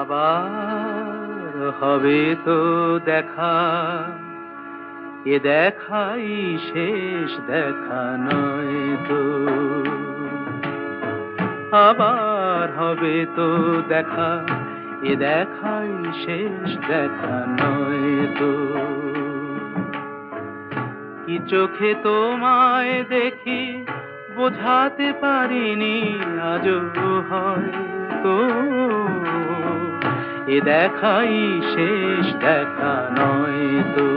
আবার হবে তো দেখা, এ দেখাই শেষ দেখা নয় তো। আবার হবে তো দেখা, এ দেখাই শেষ দেখা নয় তো। কি চোখে তোমায় দেখি বোঝাতে পারিনি আজও হয়তো, এ দেখাই শেষ দেখা নয় তো।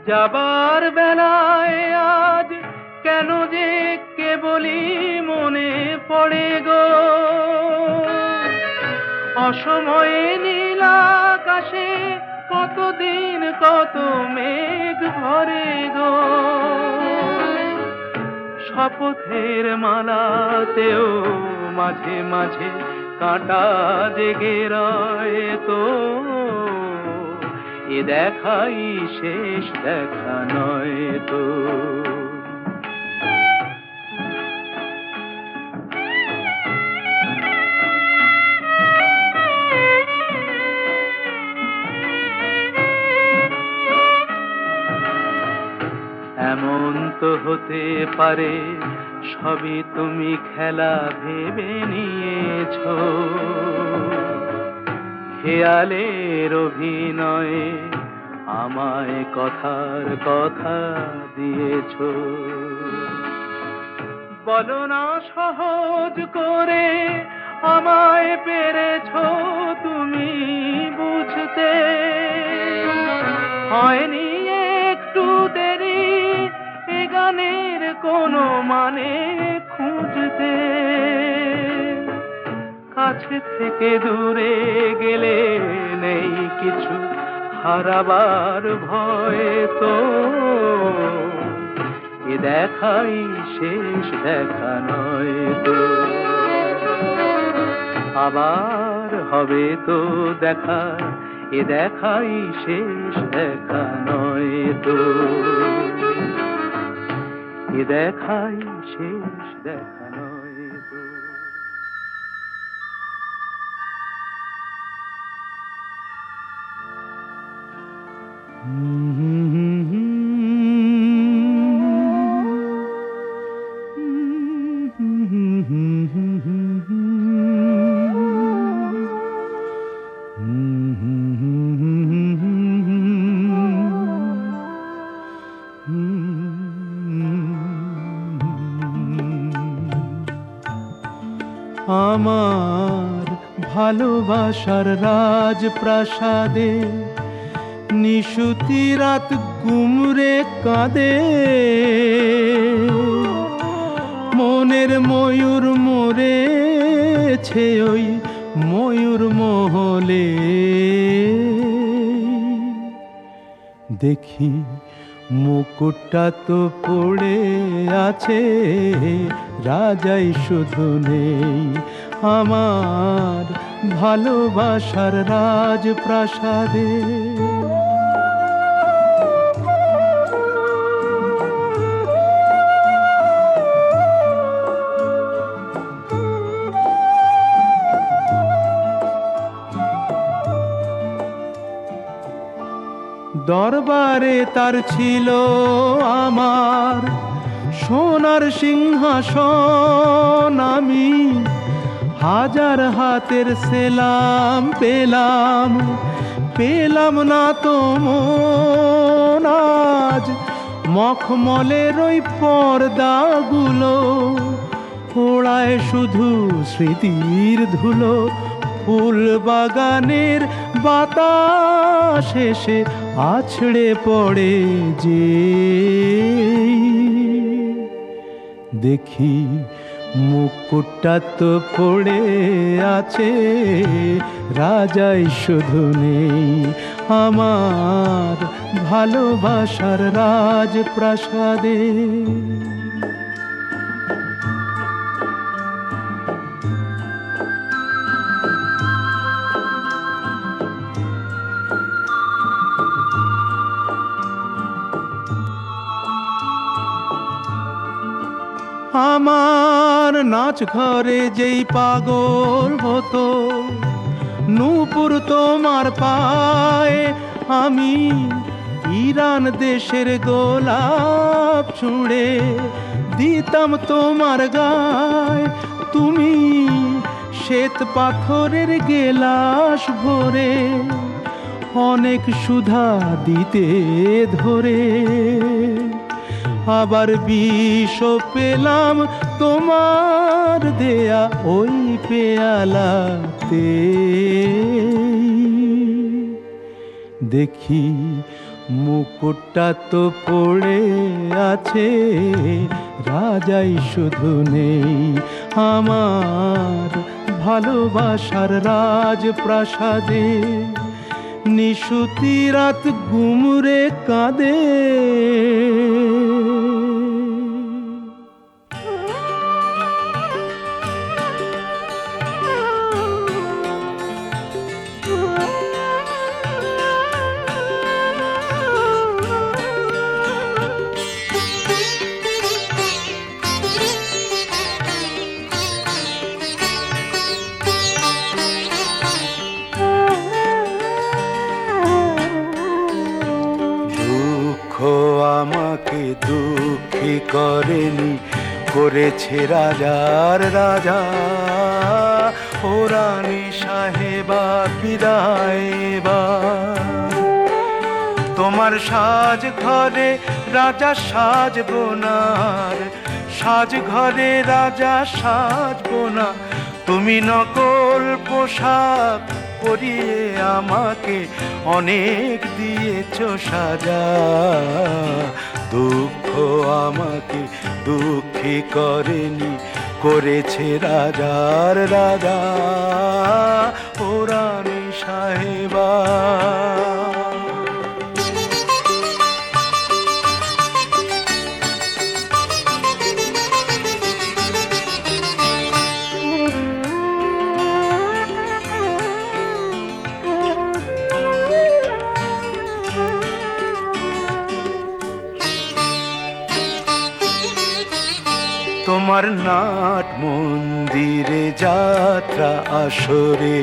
যাবার বেলায় আজ কেন যে কেবলই মনে পড়ে গো, অসময়ে নীল আকাশে কতদিন কত মেঘ ভরে গো। শপথের মালাতেও মাঝে মাঝে কাঁটা জেগে রয় তো, এ দেখাই শেষ দেখা নয় তো। এমন তো হতে পারে সবই তুমি খেলা ভেবে নিয়েছো, খেয়ালের অভিনয়ে আমায় কথার কথা দিয়েছো। বলো না সহজ করে আমায় পেরেছো তুমি বুঝতে, হয়নি একটু দেরি এ গানের কোনো মানে খুঁজতে। কাছে থেকে দূরে গেলে নেই কিছু হারাবার ভয় তো, এ দেখাই শেষ দেখা নয় তো। আবার হবে তো দেখা, এ দেখাই শেষ দেখা নয় তো। এ দেখাই শেষ দেখা নয় তো। আমার ভালোবাসার রাজপ্রাসাদে নিশুতি রাত গুমরে কাঁদে, মনের ময়ূর মরেছে ওই ময়ূর মহলে। দেখি মুকুটটা তো পড়ে আছে, রাজাই শুধু নেই আমার ভালোবাসার রাজপ্রাসাদে। দরবারে তার ছিল আমার সোনার সিংহাসন, আমি হাজার হাতের সেলাম পেলাম, পেলাম না তো মন আজ। মখমলের ওই পর্দাগুলো ওড়ায় শুধু স্মৃতির ধুলো, ফুল বাগানের বাতাস এসে আছড়ে পড়ে যে। দেখি মুকুটটা তো পড়ে আছে, রাজাই শুধু নেই আমার ভালোবাসার রাজপ্রাসাদে। আমার নাচ ঘরে যেই পাগল হতো, নূপুর তোমার পায়ে আমি ইরান দেশের গোলাপ ছুঁড়ে দিতাম তোমার গায়ে, তুমি শ্বেত পাথরের গেলাস ভরে অনেক সুধা দিতে ধরে। আবার বিষ পেলাম তোমার দেয়া ওই পেয়ালাতে। দেখি মুকুটটা তো পড়ে আছে, রাজাই শুধু নেই আমার ভালোবাসার রাজপ্রাসাদে। নিশুতি রাত গুমরে কাঁদে, আমাকে দুঃখী করেনি, করেছে রাজার রাজা। ও রানী সাহেবা বিদায় এবার, তোমার সাজ ঘরে রাজা সাজবো না, সাজ ঘরে রাজা সাজবো না। তুমি নকল পোশাক পরিয়ে আমাকে অনেক দিয়েছো সাজা। দুঃখ আমাকে দুঃখী করেনি, করেছে রাজার রাজা। ও রানী সাহেবা, তোমার নাট মন্দিরে যাত্রা আসরে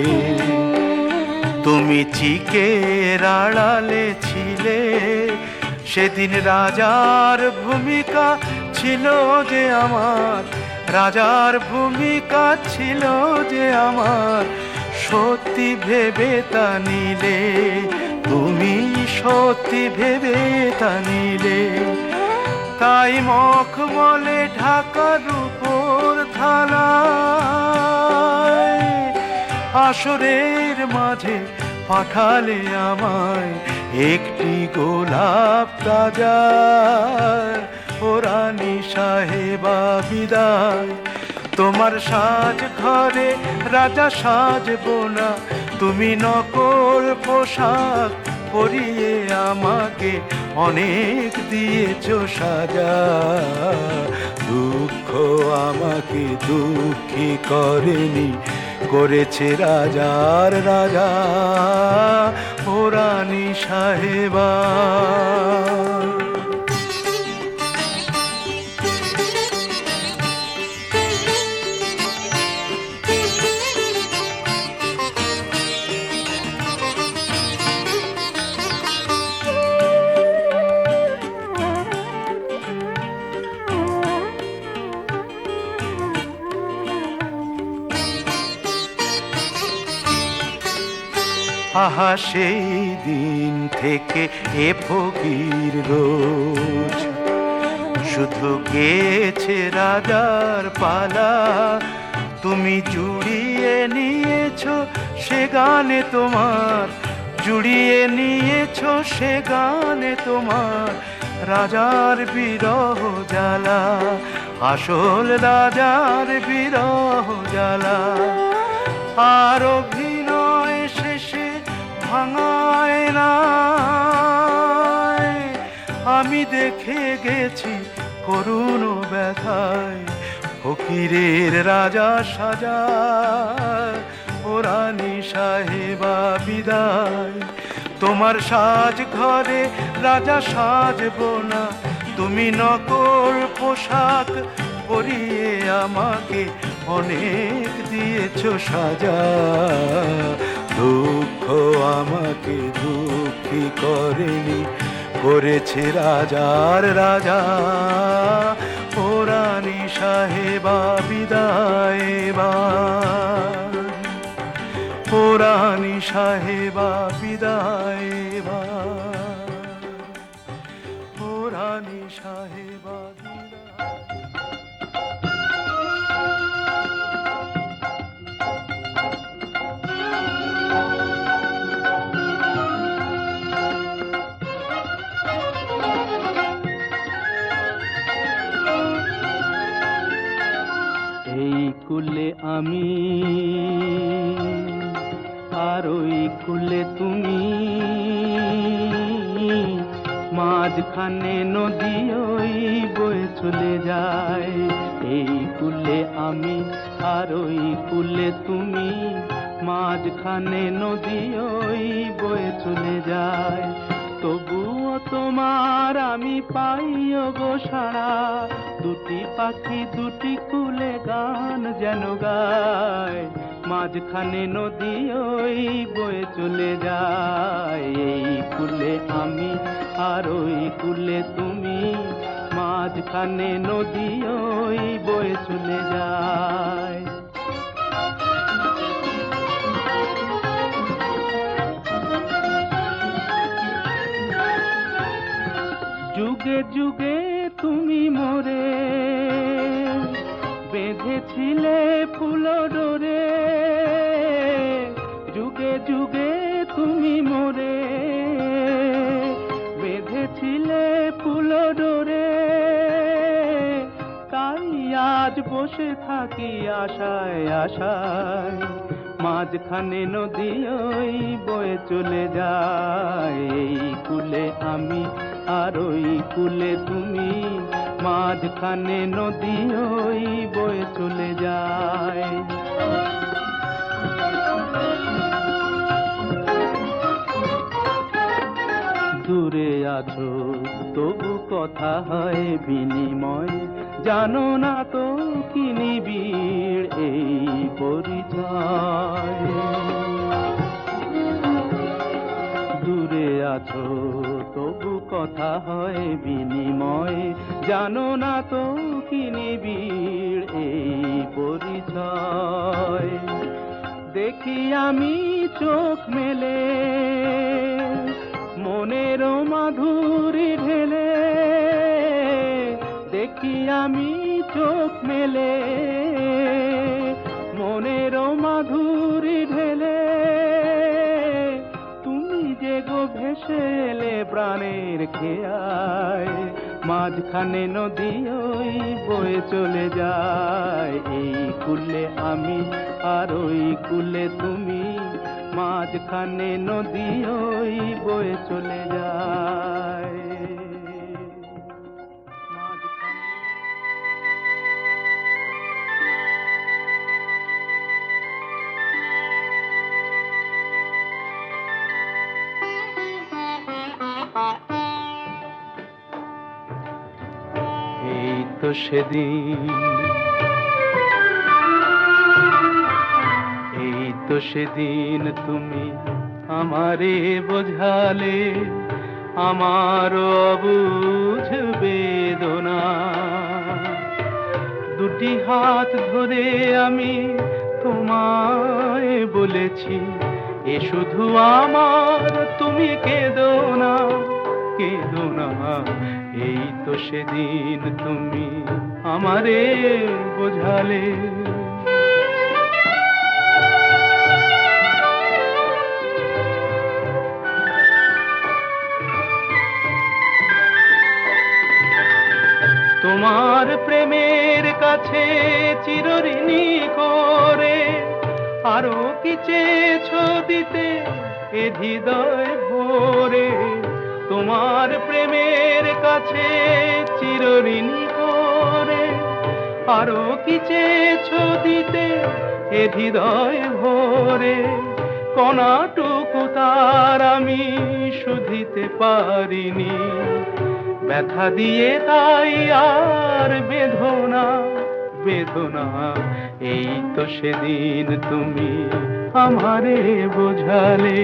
তুমি চিকের আড়ালে ছিলে। সেদিন রাজার ভূমিকা ছিল যে আমার, রাজার ভূমিকা ছিল যে আমার। সত্যি ভেবে তা নিলে, তুমি সত্যি ভেবে তা নিলে। তাই মখমলে ঢাকার উপর থালায় আসরের মাঝে পাঠালে আমায় একটি গোলাপ তাজা। ও রানী সাহেবা বিদায়, তোমার সাজ ঘরে রাজা সাজবো না। তুমি নকল পোশাক পরিয়ে আমাকে অনেক দিয়েছো সাজা। দুঃখ আমাকে দুঃখী করেনি, করেছে রাজার রাজা। ও রানী সাহেবা, আহা সেই দিন থেকে এ ফকির রোজ শুধু গেছে রাজার পালা। তুমি জুড়িয়ে নিয়েছো সে গানে তোমার, জুড়িয়ে নিয়েছো সে গানে তোমার রাজার বিরহ জ্বালা, আসল রাজার বিরহ জ্বালা। আর অভিনয় শেষে ভাঙায় না, আমি দেখে গেছি করুণ ব্যথায় ফকিরের রাজা সাজা। ও রানী সাহেবা বিদায়, তোমার সাজ ঘরে রাজা সাজবো না। তুমি নকল পোশাক পরিয়ে আমাকে অনেক দিয়েছ সাজা। দুঃখ আমাকে দুঃখী করেনি, করেছে রাজার রাজা। ও রানী সাহেবা বিদায় এবার, ও রানী সাহেবা বিদায় এবার, ও রানী সাহেবা বিদায়। এই কুলে আমি আর ওই কুলে তুমি, মাঝখানে নদী ওই বয়ে চলে যায়। এই কুলে আমি আর ওই কুলে তুমি, মাঝখানে নদী ওই বয়ে চলে যায়। তবুও তোমার আমি পাইও গো সাড়া, দুটি পাখি দুটি কুলে গান যেন গায়। মাঝখানে নদী ওই বয়ে চলে যায়। এই কুলে আমি আর ওই কুলে তুমি, মাঝখানে নদী ওই বয়ে চলে যায়। যুগে যুগে তুমি মোরে বেঁধেছিলে ফুল ডোরে, যুগে যুগে তুমি মোরে বেঁধেছিলে ফুল ডোরে। তাই আজ বসে থাকি আশায় আশায়, মাঝখানে নদী ওই বয়ে চলে যায়। এই কুলে আমি আর ওই কুলে তুমি, মাঝখানে নদী ওই বয়ে চলে যায়। দূরে আছো তবু কথা হয় বিনিময়, জানো না তো কি নিবিড় এই পরিচয়। দূরে আছো তবু কথা হয় বিনিময়, জানো না তো কি নিবিড় এই পরিচয়। দেখি আমি চোখ মেলে মনের মাধুরী ঢেলে, দেখি আমি চোখ মেলে মনের মাধুরী ঢেলে। তুমি যে গো ভেসে এলে প্রাণের খেয়ায়, মাঝখানে নদী ওই বয়ে চলে যায়। এই কুলে আমি আর ওই কুলে তুমি, মাঝখানে নদী ওই বয়ে চলে যায়। এই তো সেদিন, এই তো সেদিন তুমি আমারে বোঝালে আমার অবুঝ বেদনা। দুটি হাত ধরে আমি তোমায় বলেছি, এ শুধু আমার, তুমি কেঁদো না, কেঁদো না। এই তো সেদিন তুমি আমারে বোঝালে। তোমার প্রেমের কাছে চিরঋণী করে আরো কি চেয়েছো দিতে এ হৃদয় ভরে। তোমার প্রেমের কাছে চিরঋণী করে আরো কি চেয়েছো দিতে এ হৃদয় ভরে। কণাটুকু তার আমি শুধিতে পারিনি, ব্যথা দিয়ে তাই আর বেদনা বেদনা, এই তো সেদিন তুমি আমারে বোঝালে।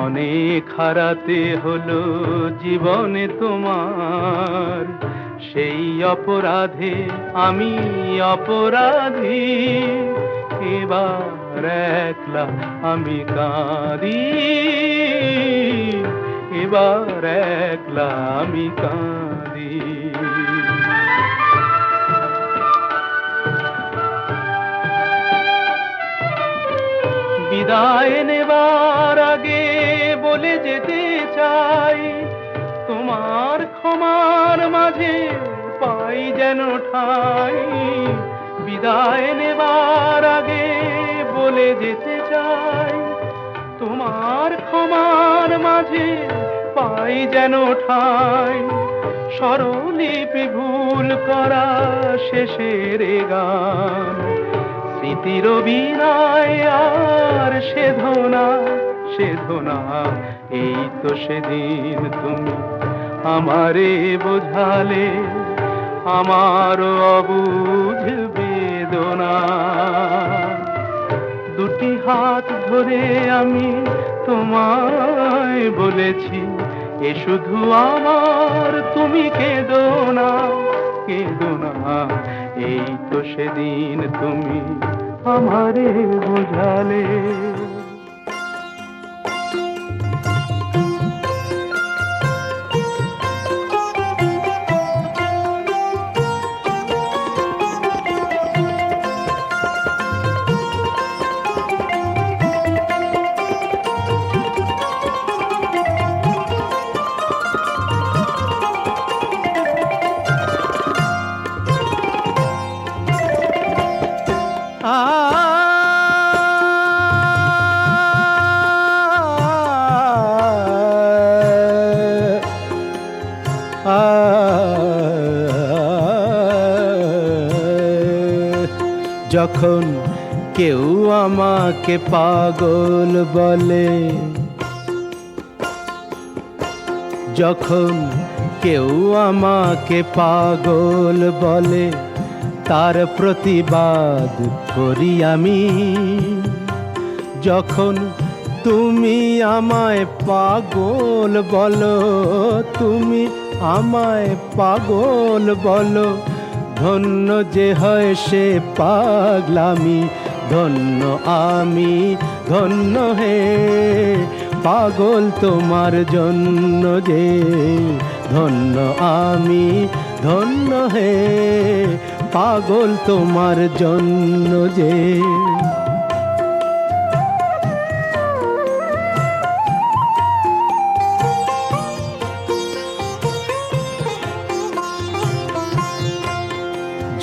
অনেক হারাতে হলো জীবনে তোমার, সেই অপরাধে আমি অপরাধী। এবার একলা আমি কাঁদি, এবার একলা আমি কাঁদি। বিদায় নেবার আগে বলে যেতে চাই, তোমার ক্ষমার মাঝে পাই যেন ঠাই। বিদায় নেবার আগে বলে যেতে চাই, তোমার ক্ষমার মাঝে পাই যেন ঠাই। স্বরলিপি ভুল করা শেষের গান, স্মৃতির বিনায় আর সেধনা সেধনা। এই তো সেদিন তুমি আমারে বোঝালে আমার অবুঝ বেদনা। দুটি হাত ধরে আমি তোমায় বলেছি, এ শুধু আমার, তুমি কেঁদো না কেঁদো না। এই তো সেদিন তুমি আমারে বোঝালে। যখন কেউ আমাকে পাগল বলে, যখন কেউ আমাকে পাগল বলে, তার প্রতিবাদ করি আমি। যখন তুমি আমায় পাগল বলো, তুমি আমায় পাগল বলো, ধন্য যে হয় সে পাগলামি। ধন্য আমি ধন্য হে, পাগল তোমার জন্য যে। ধন্য আমি ধন্য হে, পাগল তোমার জন্য যে।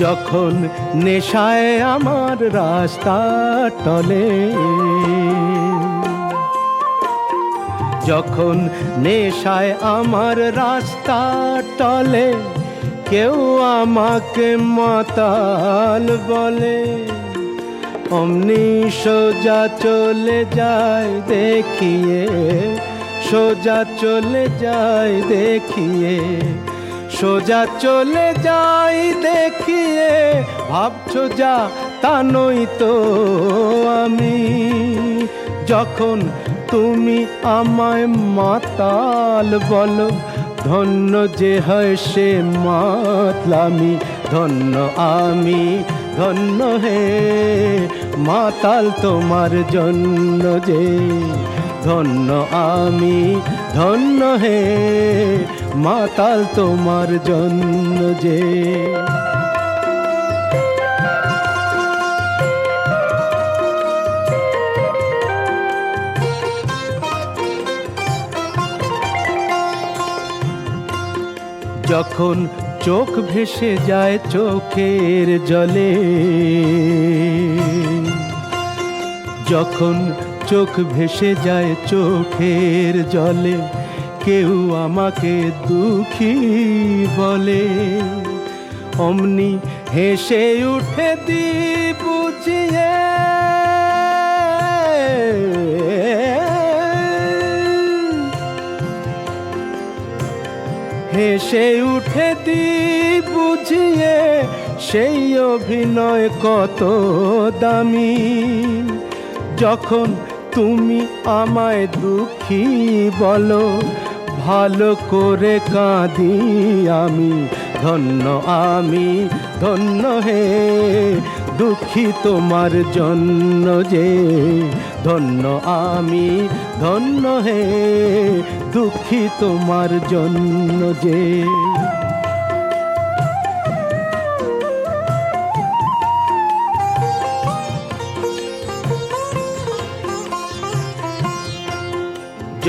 যখন নেশায় আমার রাস্তা টলে, যখন নেশায় আমার রাস্তা টলে, কেউ আমাকে মাতাল বলে, অমনি সোজা চলে যায় দেখিয়ে, সোজা চলে যায় দেখিয়ে, সোজা চলে যাই দেখিয়ে। ভাবছো যা তা নই তো আমি। যখন তুমি আমায় মাতাল বলো, ধন্য যে হয় সে মাতলামি। ধন্য আমি ধন্য হে, মাতাল তোমার জন্য যে। ধন্য আমি ধন্য হে, মাতাল তোমার জন্য যে। যখন চোখ ভেসে যায় চোখের জলে, যখন চোখ ভেসে যায় চোখের জলে, কেউ আমাকে দুঃখী বলে, অমনি হেসে উঠে দি বুঝিয়ে। হেসে উঠে দি বুঝিয়ে সেই অভিনয় কত দামি। যখন তুমি আমায় দুঃখী বলো, ভালো করে কাঁদি আমি, ধন্য আমি ধন্য হে, দুঃখী তোমার জন্য যে, ধন্য আমি ধন্য হে, দুঃখী তোমার জন্য যে।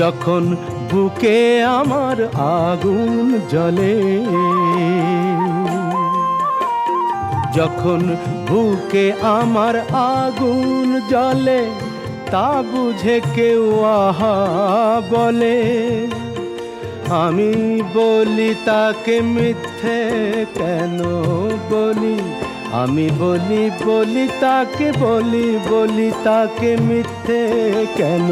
যখন বুকে আমার আগুন জ্বলে, যখন বুকে আমার আগুন জ্বলে, তা বুঝে কেউ আহা বলে, আমি বলি তাকে মিথ্যে কেন বলি, আমি বলি তাকে বলি তাকে মিথ্যে কেন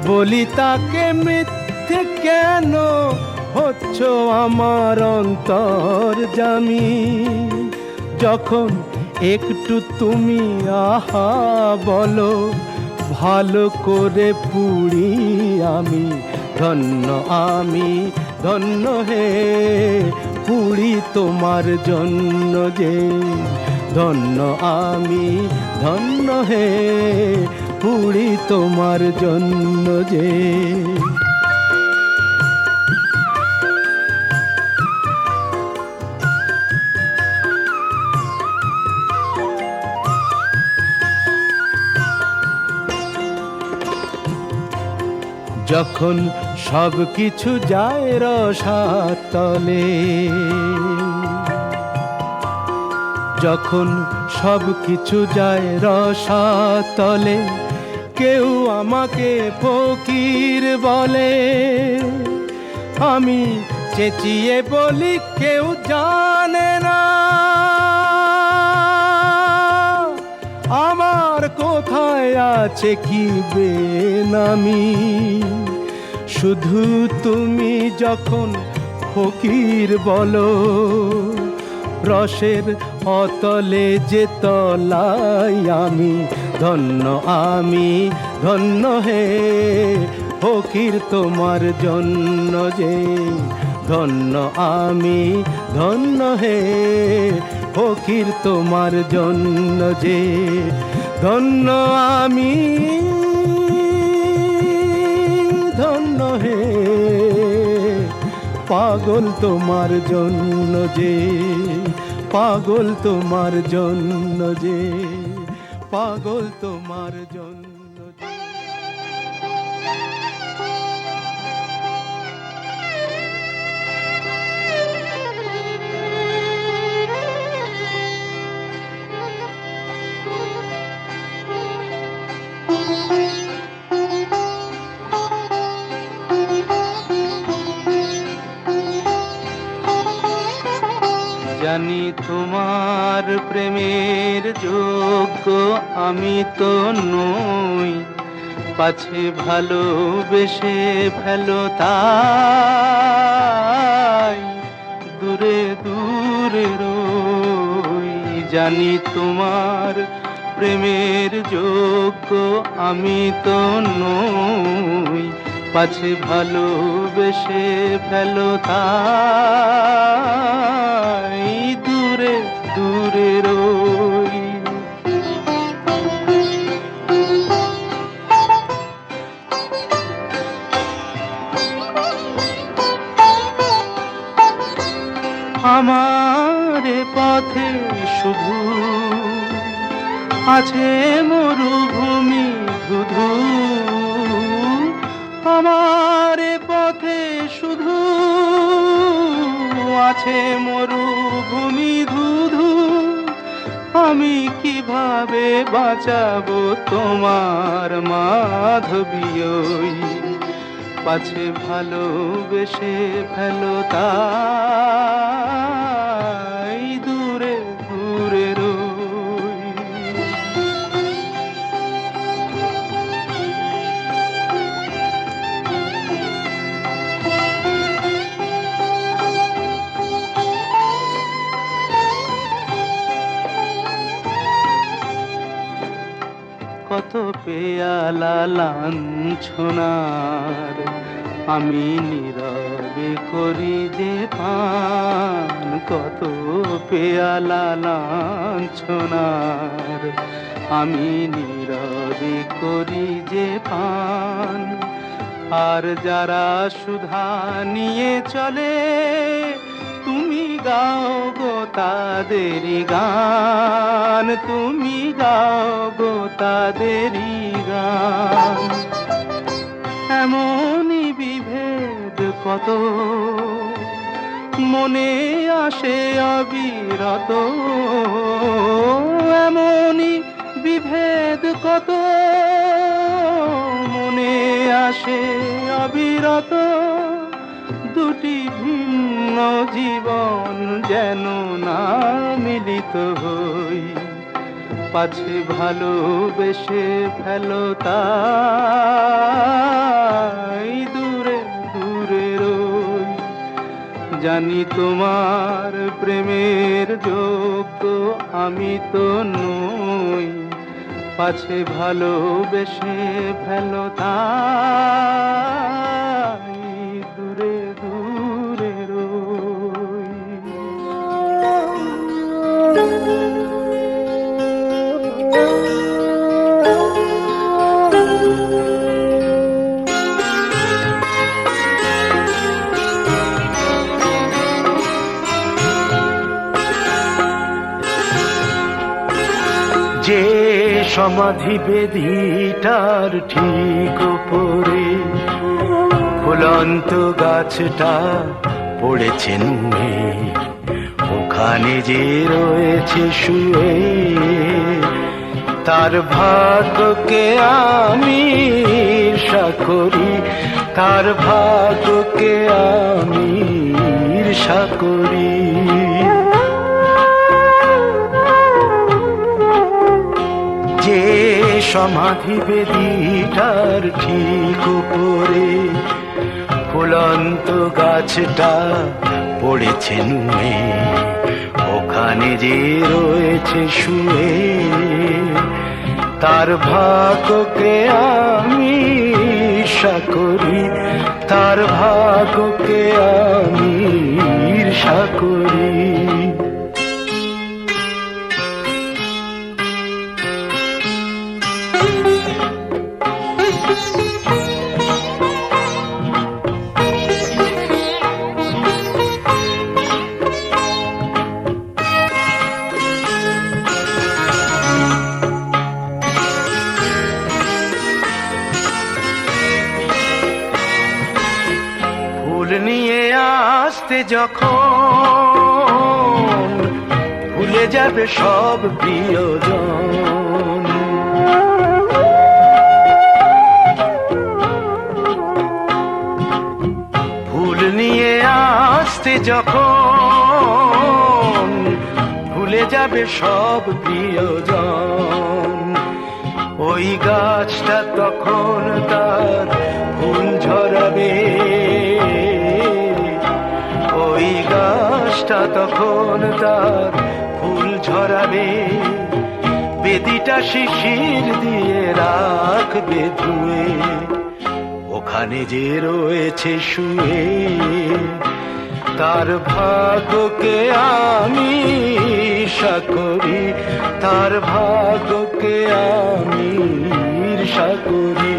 বলি, তাকে মিথ্যে কেন হচ্ছ আমার অন্তর্যামী। যখন একটু তুমি আহা বলো, ভালো করে পুড়ি আমি, ধন্য আমি ধন্য হে, পুড়ি তোমার জন্য যে, ধন্য আমি ধন্য হে, পুড়ি তোমার জন্য যে। যখন সব কিছু যায় রসাতলে, যখন সব কিছু যায় রসাতলে, কেউ আমাকে ফকির বলে, আমি চেঁচিয়ে বলি কেউ জানে না আমার কোথায় আছে কি বেনামি। শুধু তুমি যখন ফকির বলো, রসের অতলে যে তলাই আমি, ধন্য আমি ধন্য হে, ফকির তোমার জন্য যে, ধন্য আমি ধন্য হে, ফকির তোমার জন্য যে, ধন্য আমি ধন্য হে, পাগল তোমার জন্য যে, পাগল তোমার জন্য যে, পাগল তোমার জন্য যে। জানি তোমার প্রেমের যোগ্য আমি তো নই, পাছে ভালোবেসে ফেলো তাই দূরে দূরে রই। জানি তোমার প্রেমের যোগ্য আমি তো নই, পাছে ভালোবেসে ফেলো তাই দূরে দূরে রই। আমার পথে শুধু আছে মরুভূমি ধুধু, আমার পথে শুধু আছে মরুভূমি ধুধু, আমি কিভাবে বাঁচাবো তোমার মাধবী ওই, পাছে ভালোবেসে ফেলো তাই দূরে দূরে রই। কত পেয়ালা লাঞ্ছনার, আমি নীরবে করি যে পান, কত পেয়ালা লাঞ্ছনার, আমি নীরবে করি যে পান। আর যারা সুধা নিয়ে চলে, তুমি গাও গো তাদেরই গান, তুমি গাও গো তাদেরই গান। এমনই বিভেদ কত মনে আসে অবিরত, এমনই বিভেদ কত মনে আসে অবিরত। দুটি ভিন্ন জীবন যেন না মিলিত হই, পাছে ভালোবেসে ফেলো তাই দূরে দূরে রই। জানি তোমার প্রেমের যোগ্য আমি তো নই, পাছে ভালোবেসে ফেলো তাই দূরে দূরে রই। যে সমাধি বেদিটার ঠিক উপরে ফুলন্ত গাছটা পড়েছে নুয়ে, ওখানে যে রয়েছে শুয়ে, তার ভাগ্যকে আমি ঈর্ষা করি, তার ভাগ্যকে আমি ঈর্ষা করি। যে সমাধি বেদিটার ঠিক উপরে ফুলন্ত গাছটা পড়েছে নুয়ে, ওখানে যে রয়েছে শুয়ে, তার ভাগ্যকে আমি ঈর্ষা করি, তার ভাগ্যকে আমি ঈর্ষা করি। ফুল নিয়ে আসতে যখন ভুলে যাবে সব প্রিয়জন, ফুল নিয়ে আসতে যখন ভুলে যাবে সব প্রিয়জন, ওই গাছটা তখন তার ফুল ঝরাবে, ওই গাছটা তখন তার ফুল ঝরাবে, বেদিটা শিশির দিয়ে রাখবে ধুয়ে, ওখানে যে রয়েছে শুয়ে, তার ভাগ্যকে আমি ঈর্ষা করি, তার ভাগ্যকে আমি ঈর্ষা করি।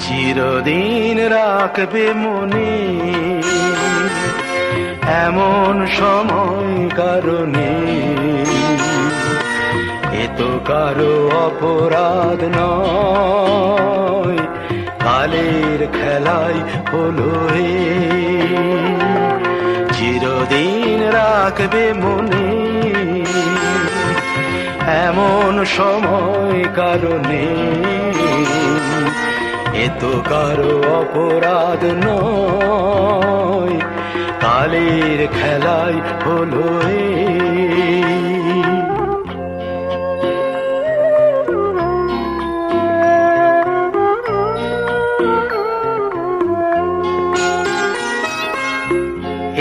চিরদিন রাখবে মনে এমন সময় কারণে, এ তো কারো অপরাধ নয়, কালের খেলায় হলো হে। চিরদিন রাখবে মনে এমন সময় কারণে, এ তো কারো অপরাধ নয়, কালের খেলায় হলো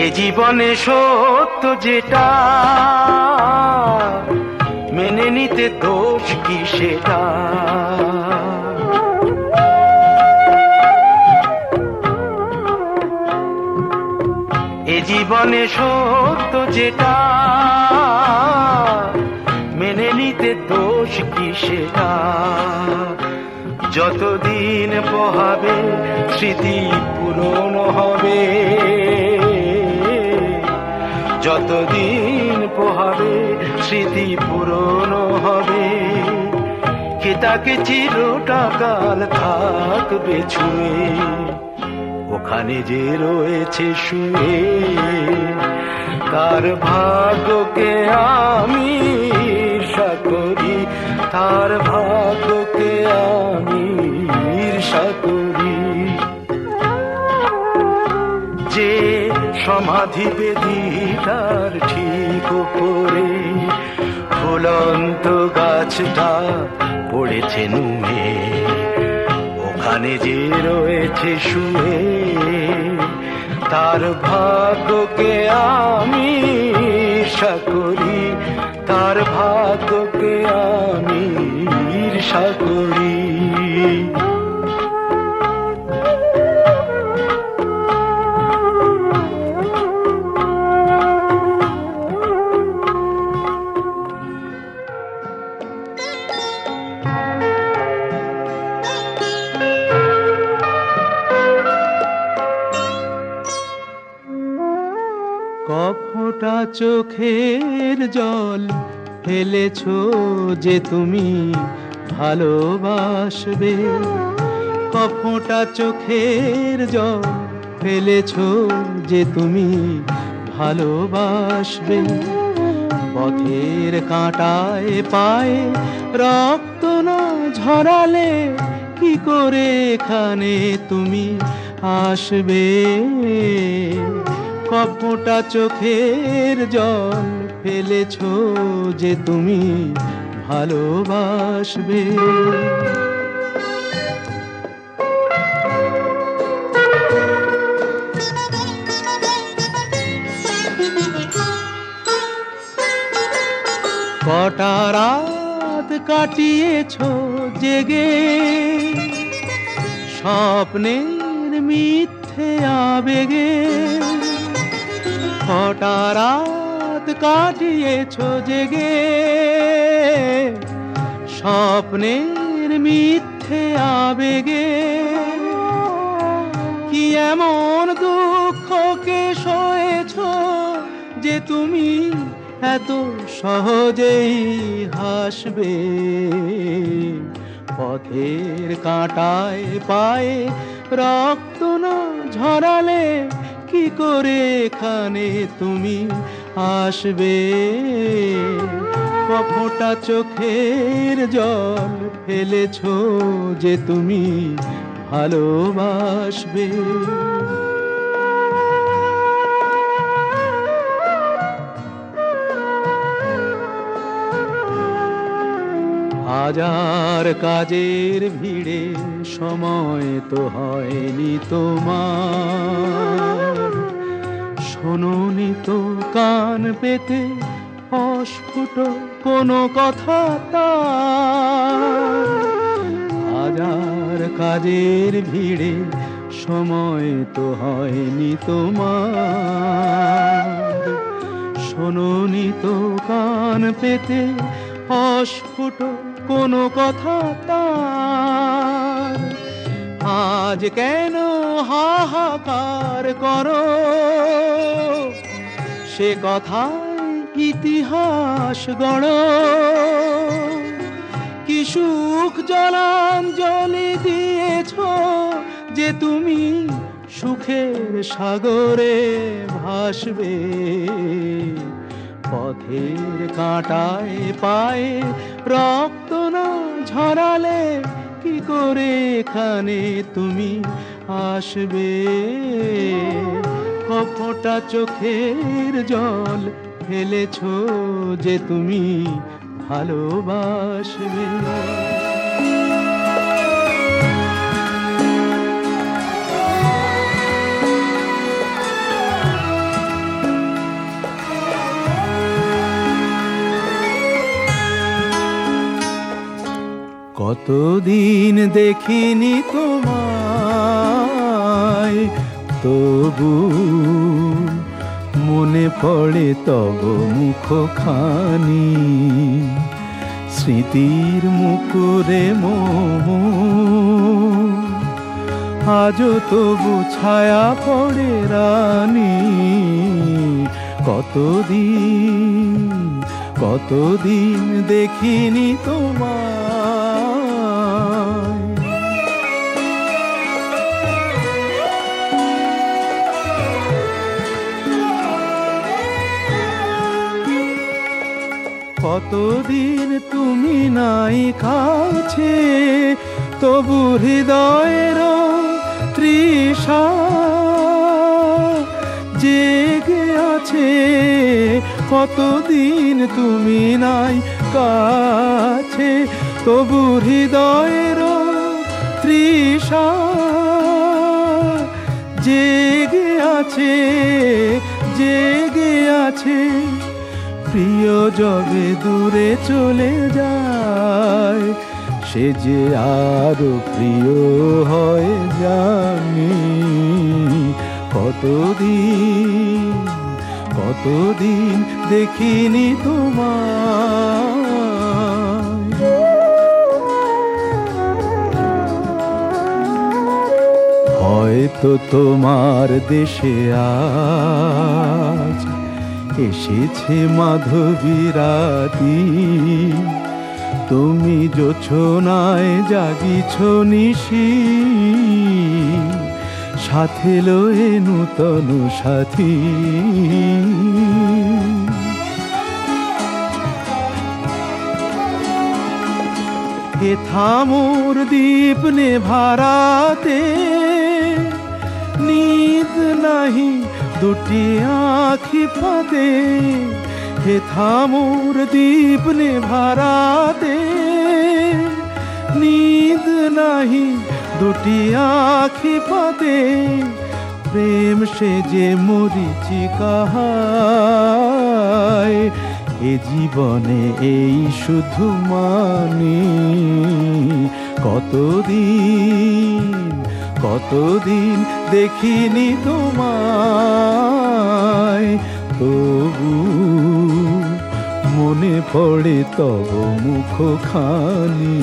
এ জীবনে সত্য যেটা মেনে নিতে দোষ কি সেটা। এ জীবনে সত্য যেটা মেনে নিতে দোষ কি সেটা। যতদিন পোহাবে স্মৃতি পূরণ হবে, যতদিন পোহাবে স্মৃতি পূরণ হবে। কে তাকে চিরটাকাল থাকবে ছুঁয়ে, ওখানে যে রয়েছে শুয়ে। তার ভাগ্যকে আমি ঈর্ষা করি, তার ভাগ্যকে আমি ঈর্ষা করি। যে সমাধি বেদিটার ঠিক উপরে ফুলন্ত গাছটা পড়েছে নুয়ে, ওখানে যে রয়েছে শুয়ে। তার ভাগ্যকে আমি ঈর্ষা করি, তার ভাগ্যকে আমি ঈর্ষা করি। কফোঁটা চোখের জল ফেলেছো যে তুমি ভালোবাসবে। কফোঁটা চোখের জল ফেলেছো যে তুমি ভালোবাসবে। পথের কাঁটায় পায়ে রক্ত না ঝরালে কি করে এখানে তুমি আসবে। কফোঁটা চোখের জল ফেলেছো যে তুমি ভালোবাসবে। কটা রাত কাটিয়েছো জেগে, স্বপ্নের মিথ্যে আবেগে। কটা রাত কাটিয়েছো জেগে, স্বপ্নের মিথ্যে আবেগে। কি এমন দুঃখকে সয়েছো যে তুমি এত সহজেই হাসবে। পথের কাঁটায় পায়ে রক্ত না ঝরালে কি করে এখানে তুমি আসবে। কফোঁটা চোখের জল ফেলেছো যে তুমি ভালোবাসবে। হাজার কাজের ভিড়ে সময় তো হয়নি তোমার। শোনোনি তো কান পেতে অস্ফুট কোনো কথা তার। হাজার কাজের ভিড়ে সময় তো হয়নি তোমার। শোনোনি তো কান পেতে অস্ফুট কোনো কথা তার। আজ কেন হাহাকার করো, সে কথায় ইতিহাস গড়ো। কি সুখ জলাঞ্জলি দিয়েছো যে তুমি সুখের সাগরে ভাসবে। পথের কাঁটায় পায়ে রক্ত না ঝরালে কি করে এখানে তুমি আসবে? কপটা চোখের জল ফেলেছো যে তুমি ভালোবাসবে। কতদিন দেখিনি তোমায়, তবু মনে পড়ে তব মুখখানি। স্মৃতির মুকুরে আজও তবু ছায়া পড়ে রানী। কতদিন দেখিনি তোমায়। কতদিন তুমি নাই কাছে, তবু হৃদয়ের তৃষা জেগে আছে। কতদিন তুমি নাই কাছে, তবু হৃদয়ের তৃষা জেগে আছে, জেগে আছে। প্রিয় যবে দূরে চলে যায়, সে যে আরো প্রিয় হয় জানি। কতদিন দেখিনি তোমায়। হয়তো তোমার দেশে আজ এসেছে মাধবী রাতি। তুমি জোছনায় জাগিছ নিশি, সাথে লয়ে নূতন সাথী। হে থামোর দীপ নেভারাতে, নিদ নাহি দুটি আঁখি ফাঁদে। হে থামোর দীপ নেভারাতে, নিদ নাহি দুটি আঁখি ফাঁদে। প্রেম সে যে মরিচিকা হায়, এ জীবনে এই শুধু মানি। কতদিন দেখিনি তোমায়, তবু মনে পড়ে তব মুখখানি।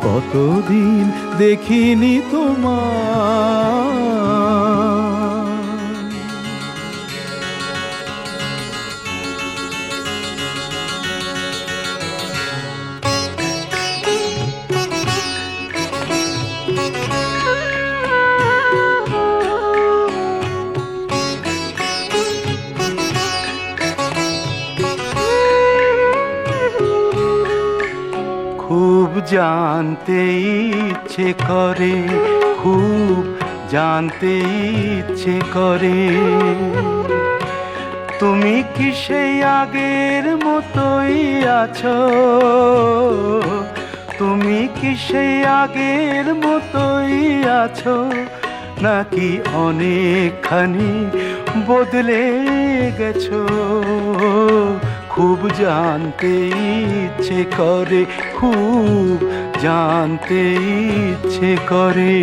কতদিন দেখিনি তোমায়। খুব জানতে ইচ্ছে করে, খুব জানতে ইচ্ছে করে, তুমি কি সেই আগের মতোই আছো? তুমি কি সেই আগের মতোই আছো, নাকি অনেকখানি বদলে গেছো? খুব জানতে ইচ্ছে করে, খুব জানতে ইচ্ছে করে।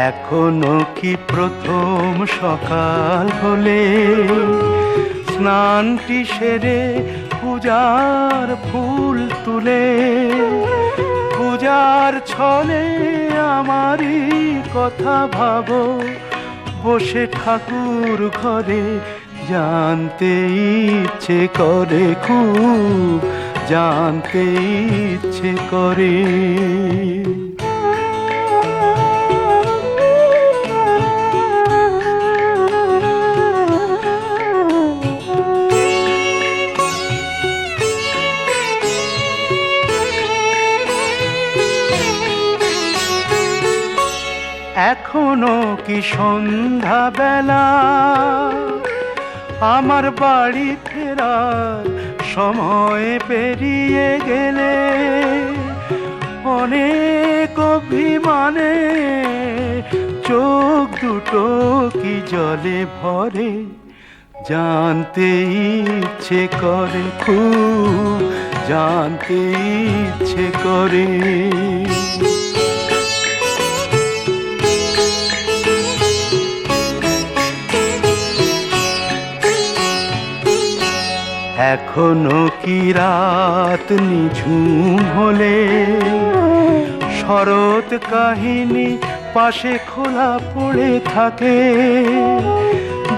এখনো কি প্রথম সকাল হলে স্নানটি সেরে পূজার ফুল তুলে, পূজার ছলে আমারই কথা ভাবো, বসে ঠাকুর ঘরে জানতে ইচ্ছে করে খুব, জানতে ইচ্ছে করে। এখনো কি সন্ধ্যা বেলা, আমার বাড়ি ফেরার সময় পেরিয়ে গেলে অনেক অভিমানে চোখ দুটো কি জলে ভরে। জানতে ইচ্ছে করে খুব, জানতে ইচ্ছে করে। এখনো কি রাত নিঝুম হলে শরৎ কাহিনী পাশে খোলা পড়ে থাকে।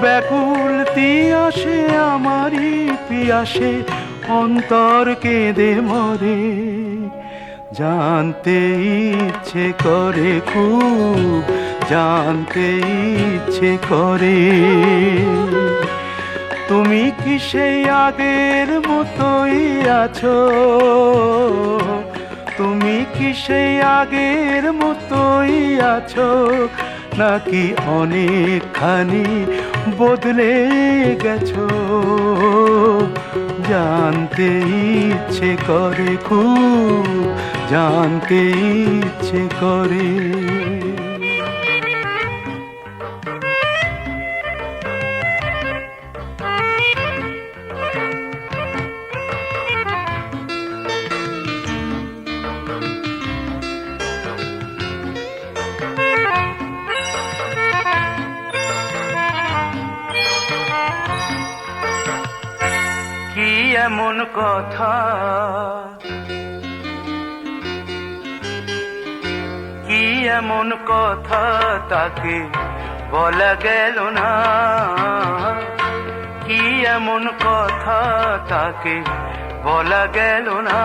ব্যাকুল তিয়াসে আমারই পিয়াসে অন্তর কেঁদে মরে। জানতে ইচ্ছে করে খুব, জানতে ইচ্ছে করে। তুমি কি সেই আগের মতোই আছো, তুমি কি সেই আগের মতোই আছো, নাকি অনেকখানি বদলে গেছো। জানতে ইচ্ছে করে খুব, জানতে ইচ্ছে করে। কি এমন কথা, কি এমন কথা তাকে বলা গেল না, কি এমন কথা তাকে বলা গেল না।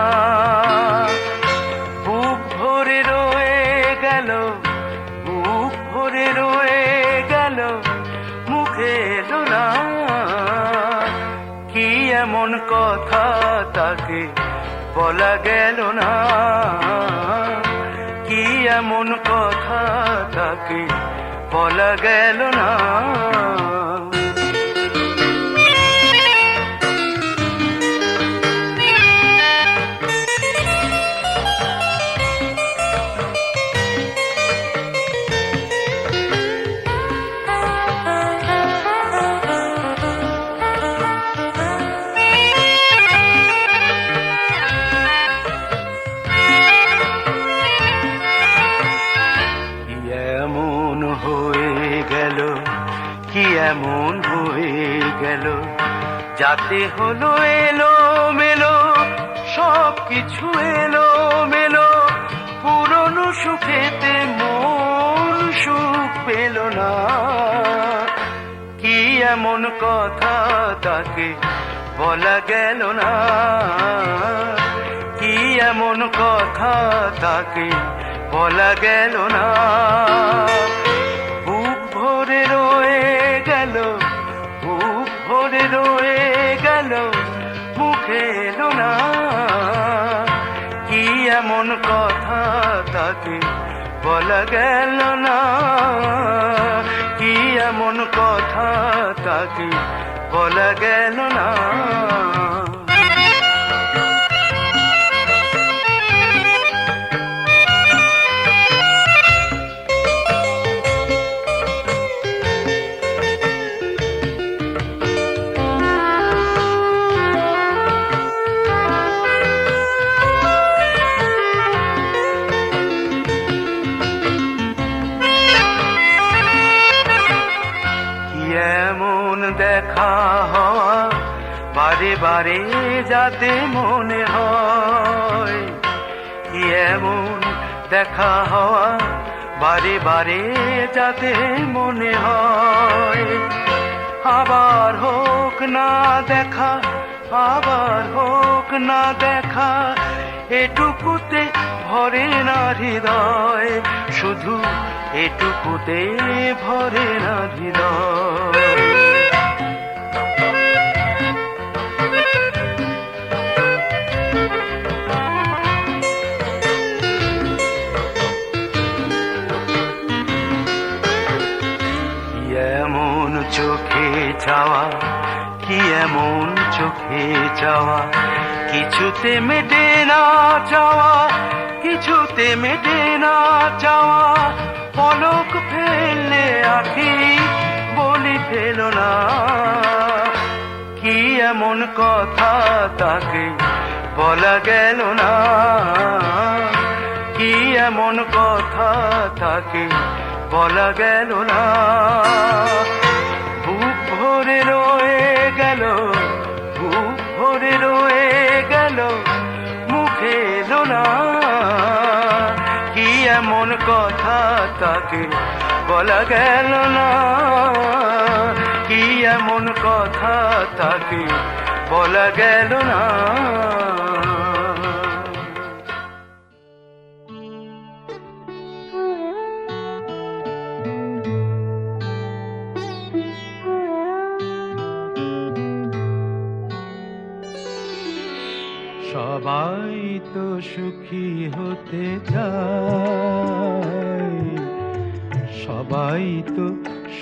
বুক ভরে রয়ে গেল, বুক ভরে রয়ে গেল, মুখে এলো না। কি এমন কথা তাকে বলা গেল না, কি এমন কথা তাকে বলা গেল না। কি এমন হয়ে গেল, যাতে হলো এলো মেলো, সব কিছু এলো মেলো। পুরনো সুখেতে মন সুখ পেল না। কি এমন কথা তাকে বলা গেল না, কি এমন কথা তাকে বলা গেল না। বুক ভরে রয়ে গেল, বুক ভরে রয়ে গেল, মুখে এলো না। কি এমন কথা তাকে বলা গেল না, কি এমন কথা তাকে বলা গেল না। দেখা হওয়া বারে বারে যাতে মনে হয়, কি এমন দেখা হওয়া বারে বারে যাতে মনে হয়। আবার না দেখা, আবার হোক না দেখা, এটুকুতে ভরে না হৃদয়, শুধু এটুকুতে ভরে না হৃদয়। এমন চোখে চাওয়া, কি এমন চোখে চাওয়া, কিছুতে মেটে না চাওয়া, কিছুতে মেটে না চাওয়া, পলক ফেললে আখি বলি ফেল না। কি এমন কথা তাকে বলা গেল না, কি এমন কথা তাকে বলা গেল না। বুক ভরে রয়ে গেল, বুক ভরে রয়ে গেল, মুখে এলো না। কি এমন কথা তাকে বলা গেল না, কি এমন কথা তাকে বলা গেল না। সবাই তো সুখী হতে চায়, সবাই তো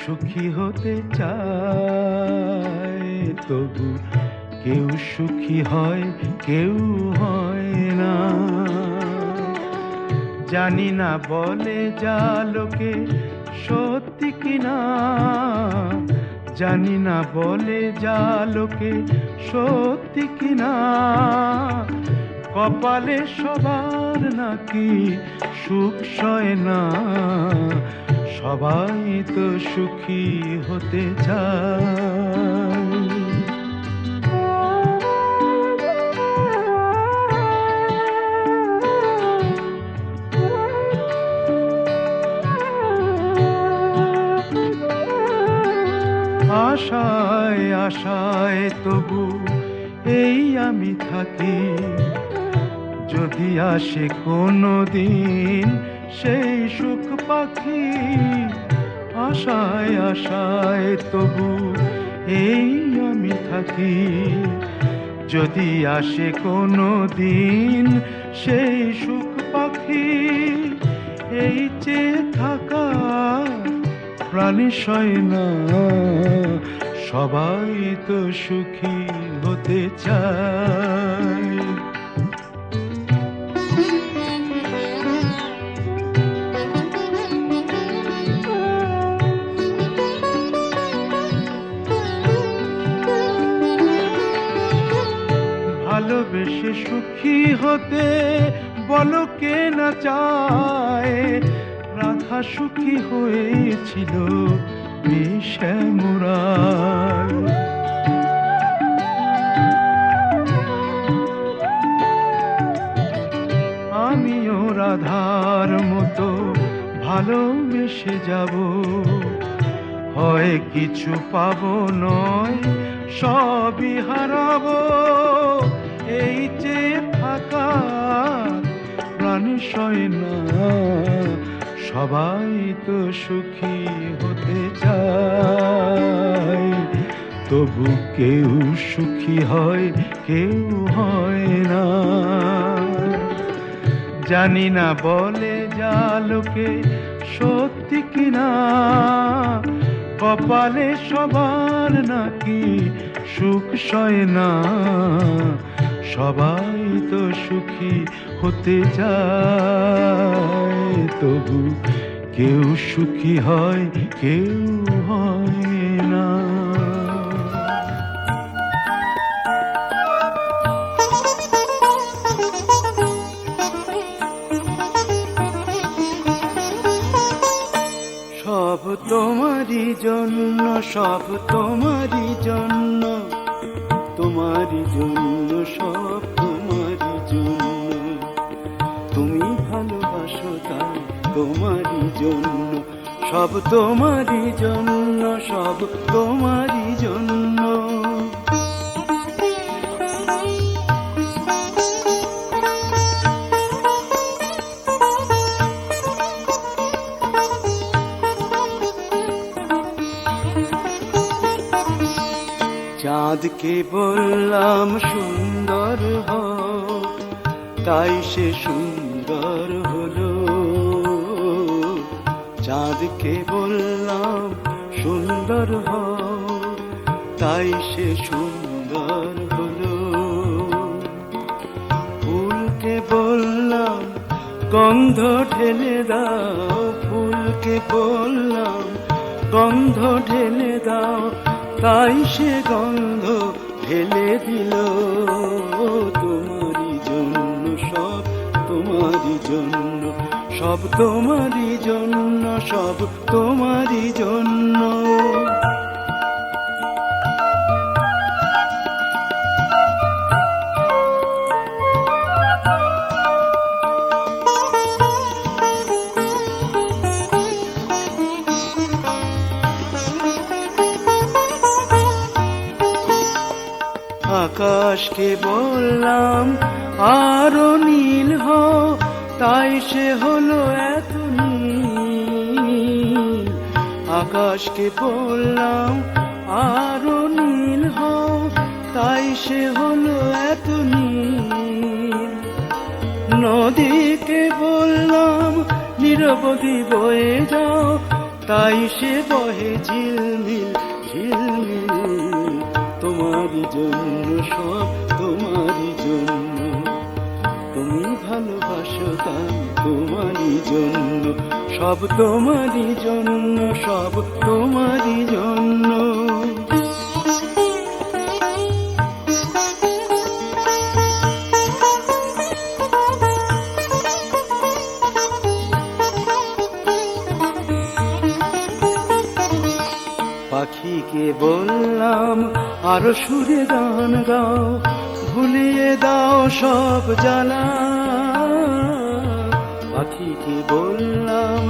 সুখী হতে চায়, তবু কেউ সুখী হয় কেউ হয় না। জানি না বলে যা লোকে সত্যি কিনা, জানি না বলে যা লোকে সত্যি কিনা, কপালে সবার নাকি সুখ সয় না। সবাই তো সুখী হতে চায়। আশায় আশায় তবু এই আমি থাকি, যদি আসে কোনো দিন সেই সুখ পাখি। আশায় আশায় তবু এই আমি থাকি, যদি আসে কোনো দিন সেই সুখ পাখি। এই চেয়ে থাকা প্রাণী সয় না, সবাই তো সুখী হতে চায়। ভালোবেসে সুখী হতে বলো কে না চায়, রাধা সুখী হয়েছিল শ্যামরায়। আমিও রাধার মতো ভালোবেসে যাব, হয় কিছু পাবো নয় সবই হারাবো। এই যে থাকা প্রাণী সয় না, সবাই তো সুখী হতে চায়, তবু কেউ সুখী হয় কেউ হয় না। জানি না বলে যা লোকে সত্যি কিনা, কপালে সবার নাকি সুখ সয় না। সবাই তো সুখী হতে চায়, তবু কেউ সুখী হয় কেউ হয় না। সব তোমারই জন্য, সব তোমারই জন্য, তোমারই জন্য, সব তোমারই জন্য। তুমি ভালোবাসো তাই তোমারই জন্য, সব তোমারই জন্য, সব তোমারই জন্য। চাঁদকে বললাম সুন্দর হও, তাই সে সুন্দর হলো। চাঁদকে বললাম সুন্দর হও, তাই সে সুন্দর হলো। ফুলকে বললাম গন্ধ ঢেলে দাও, ফুলকে বললাম গন্ধ ঢেলে দাও, তাই সে গন্ধ ঢেলে দিল। তোমারই জন্য সব, তোমারই জন্য সব, তোমারই জন্য সব, তোমারই জন্য। আকাশকে বললাম আরো নীল হও, তাই সে হলো এত নীল। আকাশকে বললাম আরো নীল হও, তাই সে হলো এত নীল। নদীকে বললাম নিরবধি বয়ে যাও, তাই সে বহে ঝিলমিল ঝিলমিল। তোমারই জন্য সব, তোমারই জন্য, তুমি ভালোবাসো তাই তোমারই জন্য সব, তোমারই জন্য সব, তোমারই জন্য। পাখিকে বললাম আরো সুরে গান গাও, ভুলিয়ে দাও সব জ্বালা। পাখিকে বললাম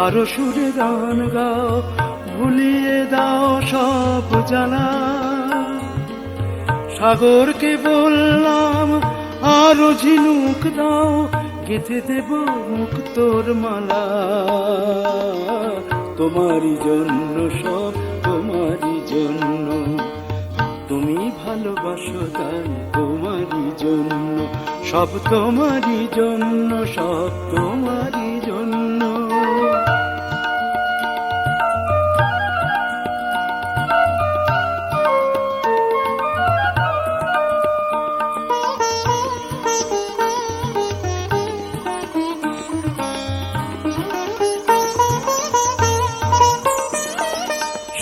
আরো সুরে গান গাও, ভুলিয়ে দাও সব জ্বালা। সাগরকে বললাম আরো ঝিনুক দাও, গেঁথে দেব মুক্তোর মালা। তোমারই জন্য সব, তোমারই জন্য, তুমি ভালোবাসো তাই তোমারই জন্য সব, তোমারই জন্য সব, তোমারই জন্য।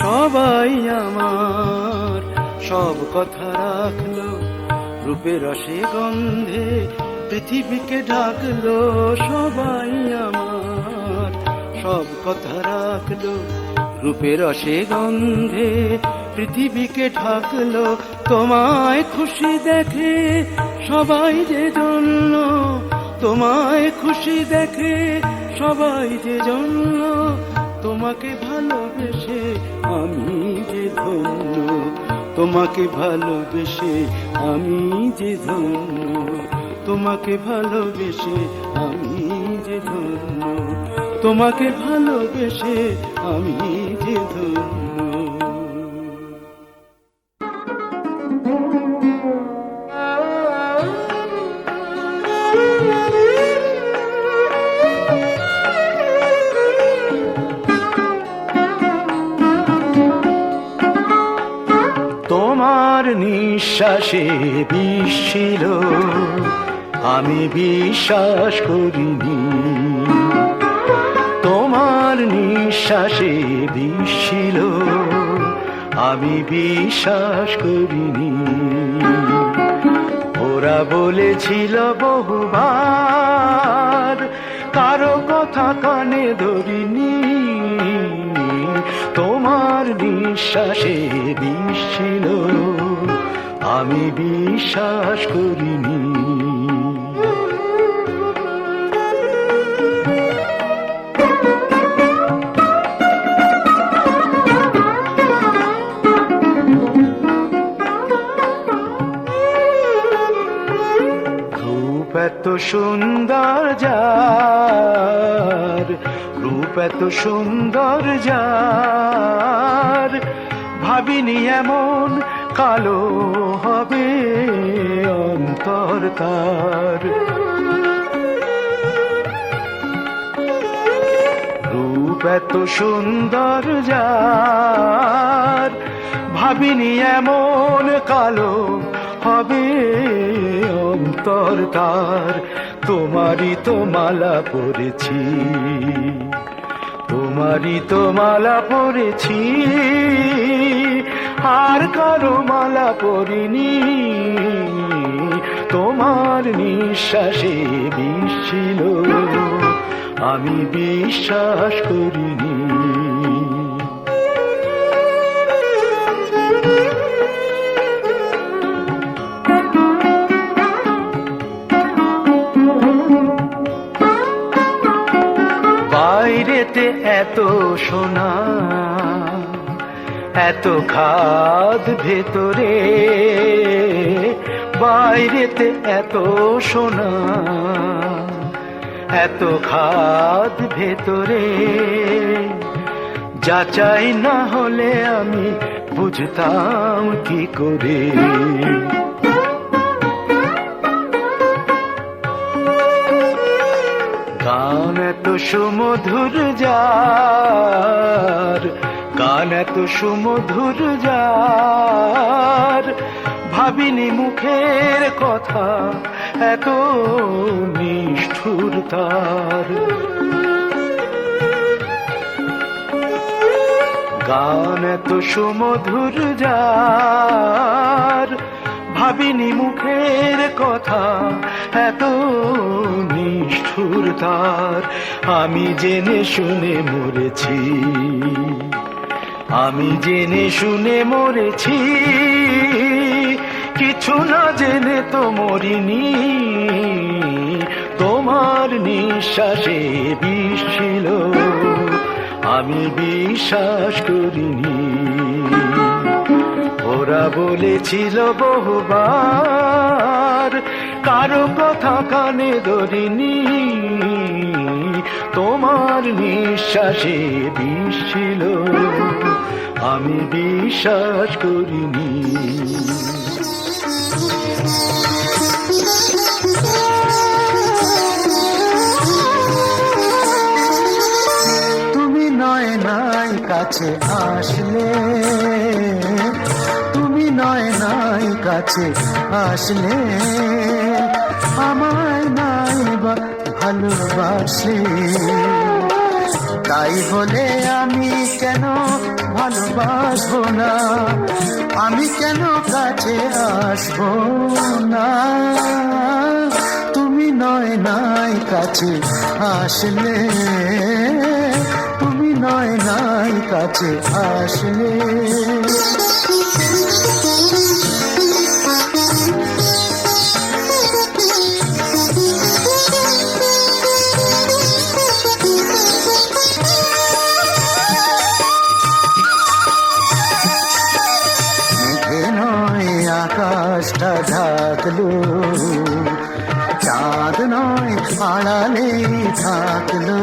সবাই আমার সব কথা রাখলো, রূপের রসে গন্ধে পৃথিবীকে ঢাকলো। সবাই আমার সব কথা রাখলো, রূপের রসে গন্ধে পৃথিবীকে ঢাকলো। তোমায় খুশি দেখে সবাই যে জন্য, তোমায় খুশি দেখে সবাই যে জন্য। তোমাকে ভালোবেসে আমি যে ধন্য, তোমাকে ভালোবেসে আমি যে ধন্য, তোমাকে ভালোবেসে আমি যে ধন্য, তোমাকে ভালোবেসে আমি যে ধন্য। তোমার নিঃশ্বাসে বিষ ছিল, আমি বিশ্বাস করিনি। তোমার নিঃশ্বাসে বিষ ছিল, আমি বিশ্বাস করিনি। ওরা বলেছিল বহুবার, কারো কথা কানে ধরিনি। তোমার নিঃশ্বাসে বিষ ছিল, আমি বিশ্বাস করিনি। রূপ এত সুন্দর যার, রূপ এত সুন্দর যার, ভাবিনি এমন কালো হবে অন্তর তার। রূপ এত সুন্দর যার, ভাবিনি এমন কালো হবে অন্তর তার। তোমারই তো মালা পরেছি, তোমারই তো মালা পরেছি, আর কারো মালা পরিনি। তোমার নিঃশ্বাসে বিষ ছিল, আমি বিশ্বাস করিনি। বাইরেতে এত সোনা, এত খাদ ভেতরে, বাইরেতে এত সোনা, এত খাদ ভেতরে। যাচাই না হলে আমি বুঝতাম কি করে। গান এত সুমধুর যার, গান এত সুমধুর যার, ভাবিনি মুখের কথা এত নিষ্ঠুর তার। গান এত সুমধুর যার, ভাবিনি মুখের কথা এত নিষ্ঠুর তার। আমি জেনে শুনে মরেছি, আমি জেনে শুনে মরেছি, কিছু না জেনে তো মরিনি। তোমার নিঃশ্বাসে বিষ ছিল, আমি বিশ্বাস করিনি। ওরা বলেছিল বহুবার, কারো কথা কানে ধরিনি। তোমার নিঃশ্বাসে বিষ ছিল, আমি বিশ্বাস করিনি। তুমি নয় নাই কাছে আসলে, তুমি নয় নাই কাছে আসলে, আমায় নাই বা ভালোবাসলে। তাই বলে আমি কেন ভালোবাসবো না, আমি কেন কাছে আসবো না। তুমি নয় নাই কাছে আসলে, তুমি নয় নাই কাছে আসলে। আকাশটা ঢাকলো, চাঁদ নয় আড়ালে থাকলো।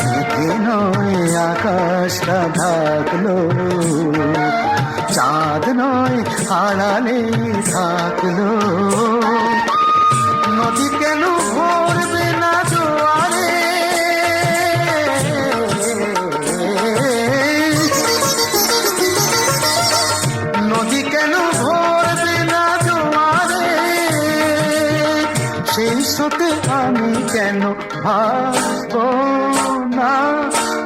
মেঘে নয় আকাশটা ঢাকলো, চাঁদ নয় আড়ালে থাকলো। নদী কেন ভরবে না জোয়ারে, নদী কেন ভরবে না জোয়ারে, সেই স্রোতে আমি কেন ভাসবো না।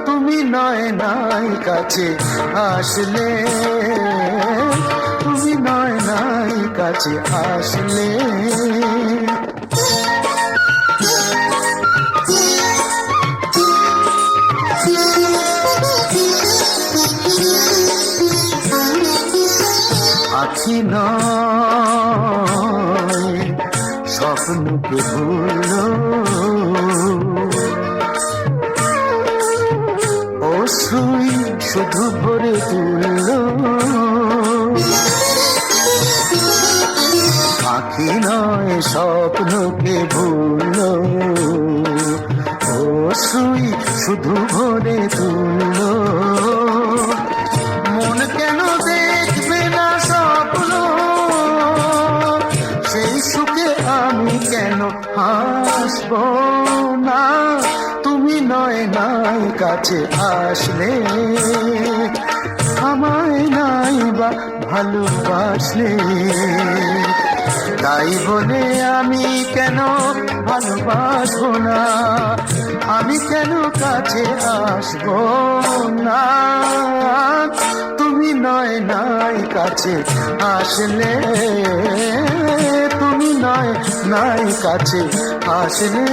তুমি নয় নাই কাছে আসলে, তুমি নয় নাই কাছে আসলে। আখি নয় স্বপ্নকে ভুলো, অশ্রুই শুধু ভরে তুললো। আখি নয় স্বপ্নকে ভুলো, অশ্রুই শুধু ভরে তুললো। মন কেন দেখবে না নয় নাই কাছে আসলে, আমায় নাই বা ভালোবাসলে, তাই বলে আমি কেন ভালোবাসবো না, আমি কেন কাছে আসবো না। তুমি নয় নাই কাছে আসলে, তুমি নয় নাই কাছে আসলে।